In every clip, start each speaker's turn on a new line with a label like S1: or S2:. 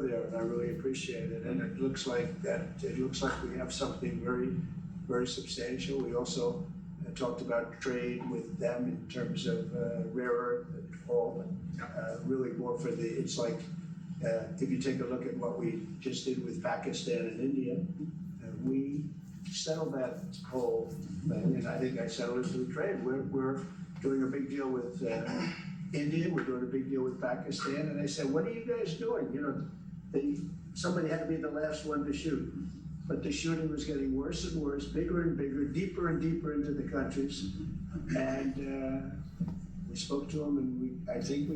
S1: there, and I really appreciate it. And it looks like we have something very, very substantial. We also talked about trade with them in terms of rare earth and coal, and really more for the. It's like if you take a look at what we just did with Pakistan and India, we settled that whole thing, and I think I settled it through trade. We're doing a big deal with India. We're doing a big deal with Pakistan, and I said, "What are you guys doing?" You know, somebody had to be the last one to shoot, but the shooting was getting worse and worse, bigger and bigger, deeper and deeper into the countries, and we spoke to them, and I think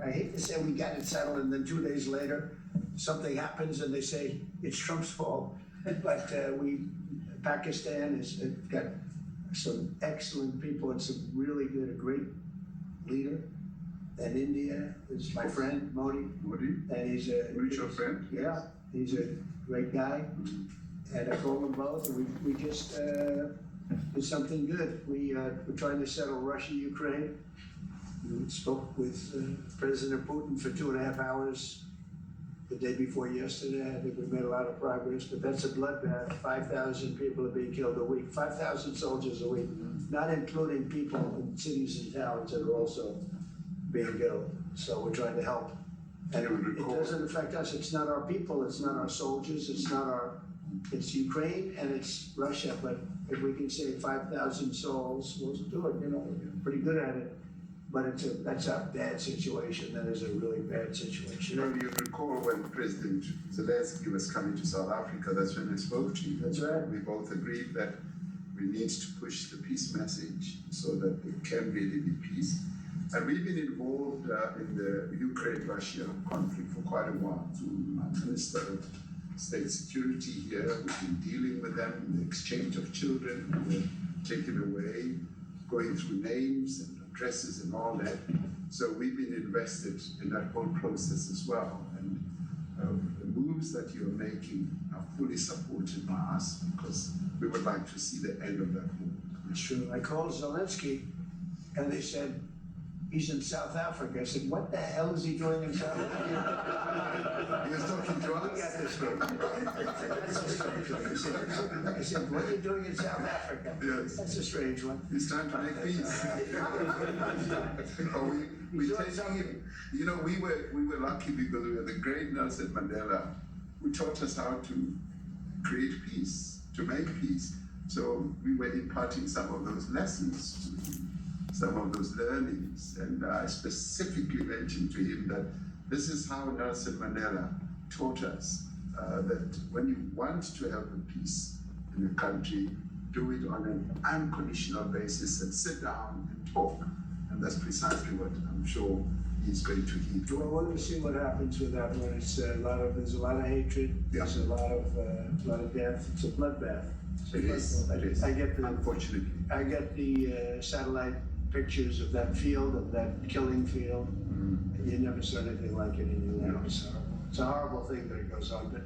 S1: I hate to say we got it settled, and then 2 days later, something happens, and they say it's Trump's fault, but Pakistan has got some excellent people and some really good, a great leader. And India is my friend, Modi. And he's a
S2: mutual friend.
S1: Yeah, he's a great guy. And I called them both, and we just did something good. We're trying to settle Russia, Ukraine. We spoke with President Putin for 2.5 hours the day before yesterday. I think we made a lot of progress, but that's a bloodbath. 5,000 people are being killed a week, 5,000 soldiers a week, not including people in cities and towns that are also being killed. So we're trying to help. And it doesn't affect us. It's not our people, it's not our soldiers, it's Ukraine and it's Russia. But if we can save 5,000 souls, we'll do it. We're pretty good at it. But that's a bad situation. That is a really bad situation.
S2: You recall when President Zelensky was coming to South Africa, that's when I spoke to you.
S1: That's right.
S2: We both agreed that we need to push the peace message so that there can really be peace. And we've been involved in the Ukraine-Russia conflict for quite a while. Through my Minister of State Security here, we've been dealing with them in the exchange of children who were taken away, going through names and addresses and all that. So we've been invested in that whole process as well. And the moves that you're making are fully supported by us because we would like to see the end of that war.
S1: It's true. I called Zelensky and they said, he's in South Africa. I said, what the hell is he doing in South Africa?
S2: He was talking to us.
S1: We got this game. That's a strange one. I said, what are you doing in South Africa?
S2: Yes.
S1: That's a strange one.
S2: He's trying to make peace. we taking him. We were lucky because we had the great Nelson Mandela who taught us how to create peace, to make peace. So we were imparting some of those lessons to him, some of those learnings. And I specifically mentioned to him that this is how Nelson Mandela taught us that when you want to have a peace in a country, do it on an unconditional basis and sit down and talk. And that's precisely what I'm sure he's going to heed.
S1: Well, we're going to see what happens with that one. There's a lot of hatred. There's a lot of death. It's a bloodbath.
S2: It is.
S1: Unfortunately. I get the satellite pictures of that field, of that killing field. You never saw anything like it in your life. It's a horrible thing that it goes on. But